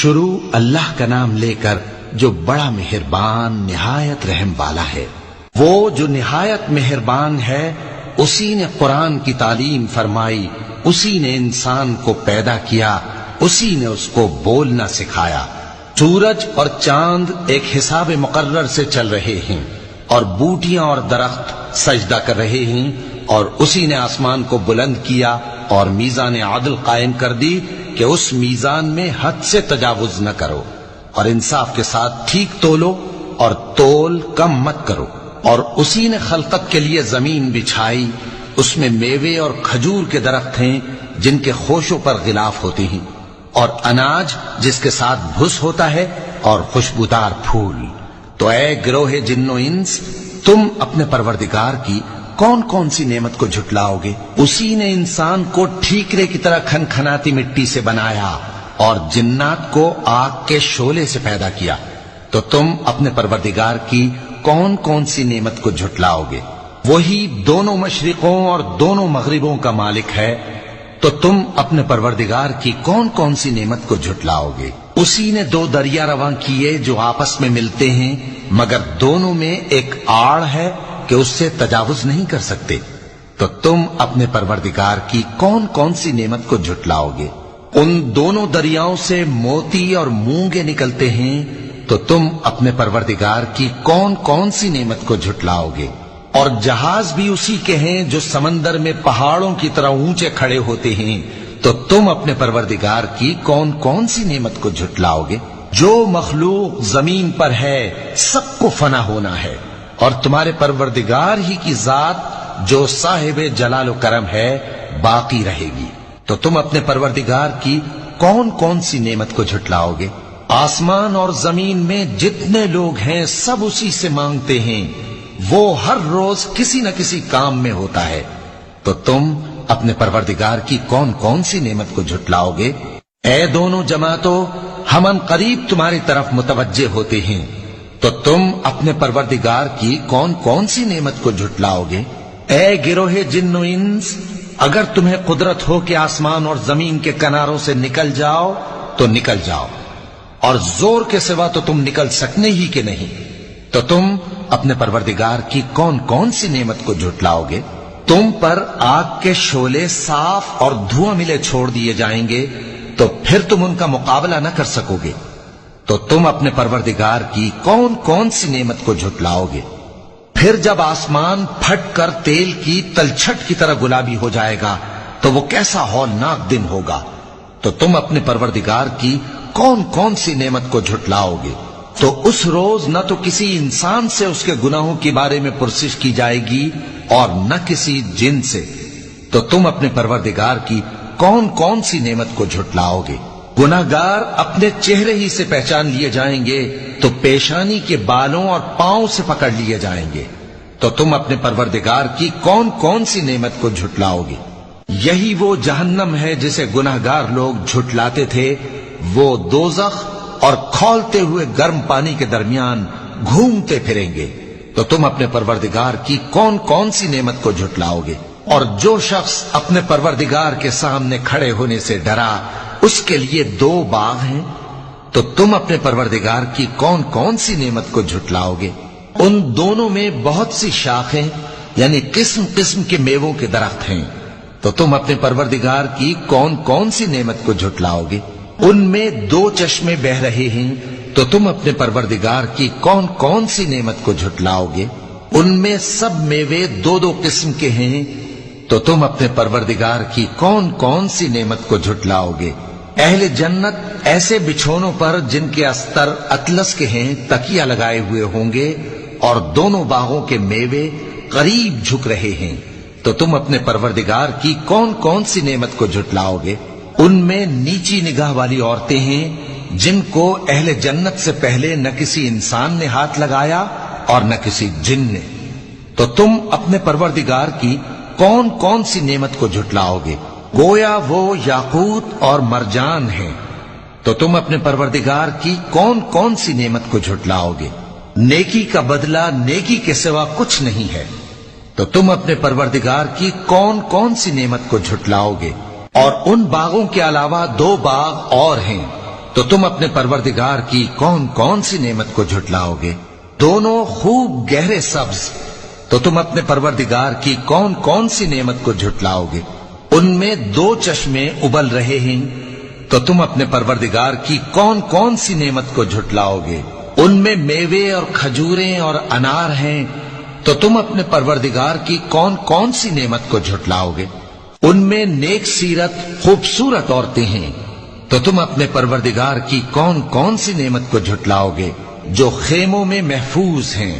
شروع اللہ کا نام لے کر جو بڑا مہربان نہایت رحم والا ہے۔ وہ جو نہایت مہربان ہے، اسی نے قرآن کی تعلیم فرمائی، اسی نے انسان کو پیدا کیا، اسی نے اس کو بولنا سکھایا۔ سورج اور چاند ایک حساب مقرر سے چل رہے ہیں، اور بوٹیاں اور درخت سجدہ کر رہے ہیں، اور اسی نے آسمان کو بلند کیا اور میزان عدل قائم کر دی کہ اس میزان میں حد سے تجاوز نہ کرو، اور انصاف کے ساتھ ٹھیک تولو اور تول کم مت کرو۔ اور اسی نے خلقت کے لیے زمین بچھائی، اس میں میوے اور کھجور کے درخت ہیں جن کے خوشوں پر غلاف ہوتے ہیں، اور اناج جس کے ساتھ بھس ہوتا ہے، اور خوشبودار پھول۔ تو اے گروہ جن و انس، تم اپنے پروردگار کی کون کون سی نعمت کو جھٹلاؤ گے؟ اسی نے انسان کو ٹھیکرے کی طرح کھنکھناتی مٹی سے بنایا اور جنات کو آگ کے شعلے سے پیدا کیا۔ تو تم اپنے پروردگار کی کون کون سی نعمت کو جھٹلاؤ گے؟ وہی دونوں مشرقوں اور دونوں مغربوں کا مالک ہے، تو تم اپنے پروردگار کی کون کون سی نعمت کو جھٹلاؤ گے؟ اسی نے دو دریا رواں کیے جو آپس میں ملتے ہیں، مگر دونوں میں ایک آڑ ہے کہ اس سے تجاوز نہیں کر سکتے۔ تو تم اپنے پروردگار کی کون کون سی نعمت کو جھٹلاؤ گے؟ ان دونوں دریاؤں سے موتی اور مونگے نکلتے ہیں، تو تم اپنے پروردگار کی کون کون سی نعمت کو جھٹلاؤ گے؟ اور جہاز بھی اسی کے ہیں جو سمندر میں پہاڑوں کی طرح اونچے کھڑے ہوتے ہیں، تو تم اپنے پروردگار کی کون کون سی نعمت کو جھٹلاؤ گے؟ جو مخلوق زمین پر ہے سب کو فنا ہونا ہے، اور تمہارے پروردگار ہی کی ذات جو صاحب جلال و کرم ہے باقی رہے گی۔ تو تم اپنے پروردگار کی کون کون سی نعمت کو جھٹلاؤ گے؟ آسمان اور زمین میں جتنے لوگ ہیں سب اسی سے مانگتے ہیں، وہ ہر روز کسی نہ کسی کام میں ہوتا ہے۔ تو تم اپنے پروردگار کی کون کون سی نعمت کو جھٹلاؤ گے؟ اے دونوں جماعتوں، ہم ان قریب تمہاری طرف متوجہ ہوتے ہیں، تو تم اپنے پروردگار کی کون کون سی نعمت کو جھٹلاؤ گے؟ اے گروہ جن و انس، اگر تمہیں قدرت ہو کہ آسمان اور زمین کے کناروں سے نکل جاؤ تو نکل جاؤ، اور زور کے سوا تو تم نکل سکنے ہی کہ نہیں، تو تم اپنے پروردگار کی کون کون سی نعمت کو جھٹلاؤ گے؟ تم پر آگ کے شعلے صاف اور دھواں ملے چھوڑ دیے جائیں گے، تو پھر تم ان کا مقابلہ نہ کر سکو گے۔ تو تم اپنے پروردگار کی کون کون سی نعمت کو جھٹلاؤ گے؟ پھر جب آسمان پھٹ کر تیل کی تلچھٹ کی طرح گلابی ہو جائے گا تو وہ کیسا ہولناک دن ہوگا۔ تو تم اپنے پروردگار کی کون کون سی نعمت کو جھٹلاؤ گے؟ تو اس روز نہ تو کسی انسان سے اس کے گناہوں کے بارے میں پرسش کی جائے گی اور نہ کسی جن سے۔ تو تم اپنے پروردگار کی کون کون سی نعمت کو جھٹلاؤ گے؟ گناہگار اپنے چہرے ہی سے پہچان لیے جائیں گے تو پیشانی کے بالوں اور پاؤں سے پکڑ لیے جائیں گے۔ تو تم اپنے پروردگار کی کون کون سی نعمت کو جھٹلاؤ گے؟ یہی وہ جہنم ہے جسے گناہگار لوگ جھٹلاتے تھے، وہ دوزخ اور کھولتے ہوئے گرم پانی کے درمیان گھومتے پھریں گے۔ تو تم اپنے پروردگار کی کون کون سی نعمت کو جھٹلاؤ گے؟ اور جو شخص اپنے پروردگار کے سامنے کھڑے ہونے سے ڈرا، اس کے لیے دو باغ ہیں۔ تو تم اپنے پروردگار کی کون کون سی نعمت کو جھٹلاؤ گے؟ ان دونوں میں بہت سی شاخیں یعنی قسم قسم کے میووں کے درخت ہیں۔ تو تم اپنے پروردگار کی کون کون سی نعمت کو جھٹلاؤ گے؟ ان میں دو چشمے بہ رہے ہیں۔ تو تم اپنے پروردگار کی کون کون سی نعمت کو جھٹلاؤ گے؟ ان میں سب میوے دو دو قسم کے ہیں۔ تو تم اپنے پروردگار کی کون کون سی نعمت کو جھٹلاؤ گے؟ اہل جنت ایسے بچھونوں پر جن کے استر اطلس کے ہیں تکیہ لگائے ہوئے ہوں گے، اور دونوں باغوں کے میوے قریب جھک رہے ہیں۔ تو تم اپنے پروردگار کی کون کون سی نعمت کو جھٹلاؤ گے؟ ان میں نیچی نگاہ والی عورتیں ہیں جن کو اہل جنت سے پہلے نہ کسی انسان نے ہاتھ لگایا اور نہ کسی جن نے۔ تو تم اپنے پروردگار کی کون کون سی نعمت کو جھٹلاؤ گے؟ گویا وہ یاقوت اور مرجان ہیں۔ تو تم اپنے پروردگار کی کون کون سی نعمت کو جھٹلاؤ گے؟ نیکی کا بدلہ نیکی کے سوا کچھ نہیں ہے۔ تو تم اپنے پروردگار کی کون کون سی نعمت کو جھٹلاؤ گے؟ اور ان باغوں کے علاوہ دو باغ اور ہیں، تو تم اپنے پروردگار کی کون کون سی نعمت کو جھٹلاؤ گے؟ دونوں خوب گہرے سبز، تو تم اپنے پروردگار کی کون کون سی نعمت کو جھٹلاؤ گے؟ ان میں 2 چشمے ابل رہے ہیں، تو تم اپنے پروردگار کی کون کون سی نعمت کو جھٹلاؤ گے؟ ان میں میوے اور کھجوریں اور انار ہیں، تو تم اپنے پروردگار کی کون کون سی نعمت کو جھٹلاؤ گے؟ ان میں نیک سیرت خوبصورت عورتیں ہیں، تو تم اپنے پروردگار کی کون کون سی نعمت کو جھٹلاؤ گے؟ جو خیموں میں محفوظ ہیں،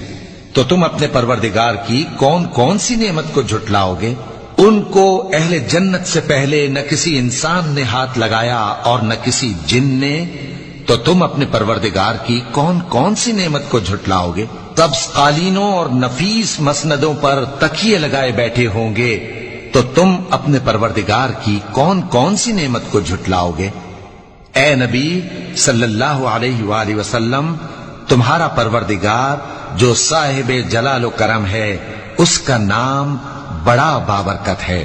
تو تم اپنے پروردگار کی کون کون سی نعمت کو جھٹلاؤ گے؟ ان کو اہل جنت سے پہلے نہ کسی انسان نے ہاتھ لگایا اور نہ کسی جن نے، تو تم اپنے پروردگار کی کون کون سی نعمت کو جھٹلاؤ گے؟ سبز قالینوں اور نفیس مسندوں پر تکیے لگائے بیٹھے ہوں گے، تو تم اپنے پروردگار کی کون کون سی نعمت کو جھٹلاؤ گے؟ اے نبی صلی اللہ علیہ وآلہ وسلم، تمہارا پروردگار جو صاحب جلال و کرم ہے، اس کا نام بڑا بابرکت ہے۔